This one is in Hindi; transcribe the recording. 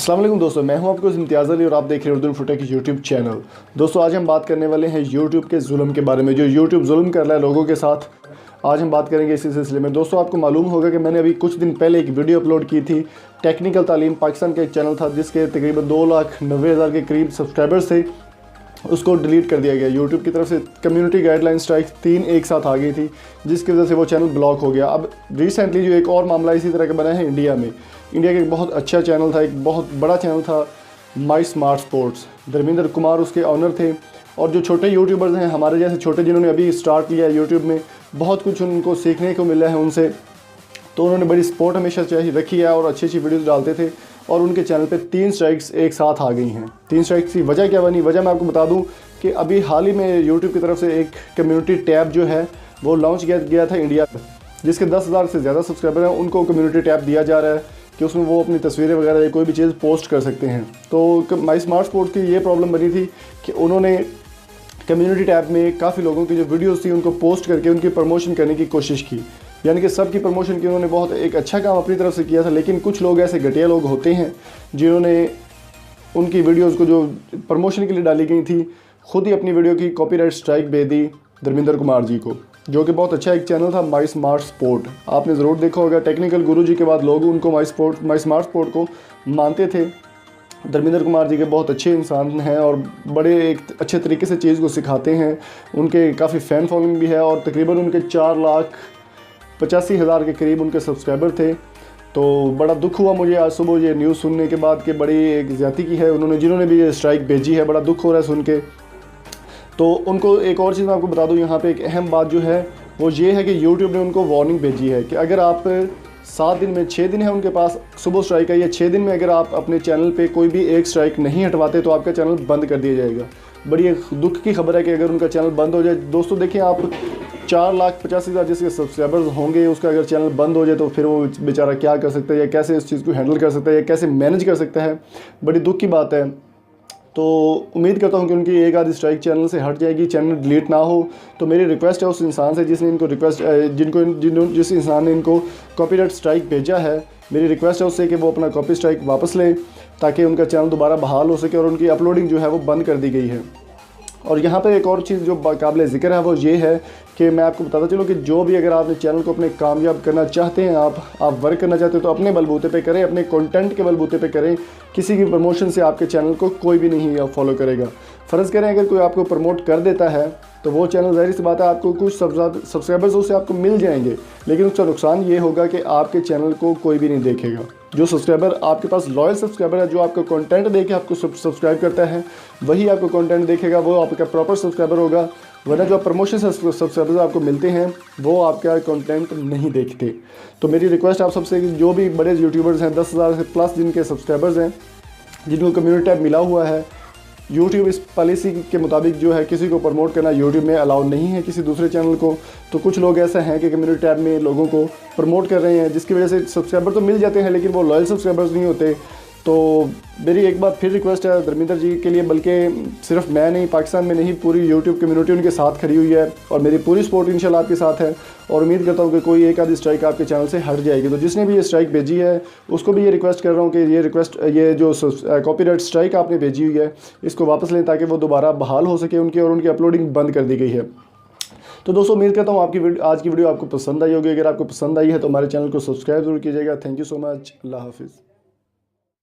अस्सलाम वालेकुम दोस्तों, मैं हूं आपको इम्तियाज़ अली और आप देख रहे हैं उर्दू फुटेक यूट्यूब चैनल। दोस्तों आज हम बात करने वाले हैं यूट्यूब के जुल्म के बारे में, जो यूट्यूब जुल्म कर रहा है लोगों के साथ। आज हम बात करेंगे इसी सिलसिले में। दोस्तों आपको मालूम होगा कि मैंने अभी कुछ दिन पहले एक वीडियो अपलोड की थी। टेक्निकल तालीम पाकिस्तान का एक चैनल था जिसके तकरीबन 2,90,000 के करीब सब्सक्राइबर्स थे। उसको डिलीट कर दिया गया। यूट्यूब की तरफ से कम्युनिटी गाइडलाइन स्ट्राइक 3 एक साथ आ गई थी, जिसकी वजह से वो चैनल ब्लॉक हो गया। अब रिसेंटली जो एक और मामला इसी तरह का बना है इंडिया में। इंडिया का एक बहुत अच्छा चैनल था, एक बहुत बड़ा चैनल था, माई स्मार्ट स्पोर्ट्स। धर्मेंद्र कुमार उसके ऑनर थे। और जो छोटे यूट्यूबर्स हैं हमारे जैसे छोटे, जिन्होंने अभी स्टार्ट किया है यूट्यूब में, बहुत कुछ उनको सीखने को मिला है उनसे। तो उन्होंने बड़ी सपोर्ट हमेशा चाहिए रखी है और अच्छी अच्छी वीडियोस डालते थे। और उनके चैनल पे 3 स्ट्राइक्स एक साथ आ गई हैं। 3 स्ट्राइक्स की वजह क्या बनी? वजह मैं आपको बता दूं कि अभी हाल ही में यूट्यूब की तरफ से एक कम्युनिटी टैब जो है वो लॉन्च किया गया था इंडिया में, जिसके 10,000 से ज़्यादा सब्सक्राइबर हैं। उनको कम्युनिटी टैब दिया जा रहा है कि उसमें वो अपनी तस्वीरें वगैरह या कोई भी चीज़ पोस्ट कर सकते हैं। तो माई स्मार्ट स्पोर्ट्स की ये प्रॉब्लम बनी थी कि उन्होंने कम्युनिटी टैब में काफ़ी लोगों की जो वीडियोज़ थी उनको पोस्ट करके उनकी प्रमोशन करने की कोशिश की, यानी कि सबकी प्रमोशन की। उन्होंने बहुत एक अच्छा काम अपनी तरफ से किया था। लेकिन कुछ लोग ऐसे घटिया लोग होते हैं जिन्होंने उनकी वीडियोस को जो प्रमोशन के लिए डाली गई थी, खुद ही अपनी वीडियो की कॉपीराइट स्ट्राइक दे दी धर्मेंद्र कुमार जी को, जो कि बहुत अच्छा एक चैनल था माई स्मार्ट स्पोर्ट। आपने ज़रूर देखा होगा, टेक्निकल गुरु जी के बाद लोग उनको माई स्मार्ट स्पोर्ट को मानते थे। धर्मेंद्र कुमार जी के बहुत अच्छे इंसान हैं और बड़े एक अच्छे तरीके से चीज़ को सिखाते हैं। उनके काफ़ी फ़ैन फॉलोइंग भी है और तकरीबन उनके 4,85,000 के करीब उनके सब्सक्राइबर थे। तो बड़ा दुख हुआ मुझे आज सुबह ये न्यूज़ सुनने के बाद कि बड़ी एक ज़्यादती की है उन्होंने, जिन्होंने भी ये स्ट्राइक भेजी है। बड़ा दुख हो रहा है सुन के। तो उनको एक और चीज़ मैं आपको बता दूं, यहाँ पे एक अहम बात जो है वो ये है कि यूट्यूब ने उनको वार्निंग भेजी है कि अगर आप 7 दिन में 6 दिन है उनके पास सुबह स्ट्राइक है, या 6 दिन में अगर आप अपने चैनल पे कोई भी एक स्ट्राइक नहीं हटवाते तो आपका चैनल बंद कर दिया जाएगा। बड़ी एक दुख की खबर है कि अगर उनका चैनल बंद हो जाए। दोस्तों देखिए, आप 4,85,000 जिसके सब्सक्राइबर्स होंगे, उसका अगर चैनल बंद हो जाए तो फिर वो बेचारा क्या कर सकता है, या कैसे इस चीज़ को हैंडल कर सकता है, या कैसे मैनेज कर सकता है। बड़ी दुख की बात है। तो उम्मीद करता हूँ कि उनकी एक आधी स्ट्राइक चैनल से हट जाएगी, चैनल डिलीट ना हो। तो मेरी रिक्वेस्ट है उस इंसान से जिसने इनको जिस इंसान ने इनको कॉपीराइट स्ट्राइक भेजा है, मेरी रिक्वेस्ट है उससे कि वो अपना कॉपी स्ट्राइक वापस लें ताकि उनका चैनल दोबारा बहाल हो सके। और उनकी अपलोडिंग जो है वो बंद कर दी गई है। और यहाँ पर एक और चीज़ जो काबिल ज़िक्र है वो ये है कि मैं आपको बताता चलूँ कि जो भी अगर आपने चैनल को अपने कामयाब करना चाहते हैं, आप वर्क करना चाहते हो, तो अपने बलबूते पे करें, अपने कंटेंट के बलबूते पे करें। किसी की प्रमोशन से आपके चैनल को कोई भी नहीं फॉलो करेगा। फ़र्ज़ करें अगर कोई आपको प्रमोट कर देता है तो वो चैनल ज़ाहिर सी बात है आपको कुछ सब्सक्राइबर्स उससे आपको मिल जाएंगे, लेकिन उसका नुकसान ये होगा कि आपके चैनल को कोई भी नहीं देखेगा। जो सब्सक्राइबर आपके पास लॉयल सब्सक्राइबर है, जो आपका कंटेंट देख के आपको सब्सक्राइब करता है, वही आपको कंटेंट देखेगा, वो आपका प्रॉपर सब्सक्राइबर होगा। वरना जो प्रमोशन से सब्सक्राइबर्स आपको मिलते हैं वो आपका कंटेंट नहीं देखते। तो मेरी रिक्वेस्ट आप सबसे, जो भी बड़े यूट्यूबर्स हैं 10,000 से प्लस जिनके सब्सक्राइबर्स हैं, जिनको कम्युनिटी टैब मिला हुआ है, यूट्यूब इस पॉलिसी के मुताबिक जो है किसी को प्रमोट करना यूट्यूब में अलाउ नहीं है, किसी दूसरे चैनल को। तो कुछ लोग ऐसे हैं कि कम्युनिटी टैब में लोगों को प्रमोट कर रहे हैं, जिसकी वजह से सब्सक्राइबर तो मिल जाते हैं लेकिन वो लॉयल सब्सक्राइबर्स नहीं होते। तो मेरी एक बार फिर रिक्वेस्ट है धर्मेंद्र जी के लिए, बल्कि सिर्फ मैं नहीं, पाकिस्तान में नहीं, पूरी यूट्यूब कम्युनिटी उनके साथ खड़ी हुई है और मेरी पूरी सपोर्ट इंशाल्लाह आपके साथ है। और उम्मीद करता हूँ कि कोई एक आधी स्ट्राइक आपके चैनल से हट जाएगी। तो जिसने भी ये स्ट्राइक भेजी है उसको भी ये रिक्वेस्ट कर रहा हूँ कि ये जो कॉपीराइट स्ट्राइक आपने भेजी हुई है इसको वापस लें ताकि वो दोबारा बहाल हो सके उनकी, और उनकी अपलोडिंग बंद कर दी गई है। तो दोस्तों उम्मीद करता हूँ आज की वीडियो आपको पसंद आई होगी। अगर आपको पसंद आई है तो हमारे चैनल को सब्सक्राइब जरूर कीजिएगा। Thank you so much. अल्लाह हाफिज़।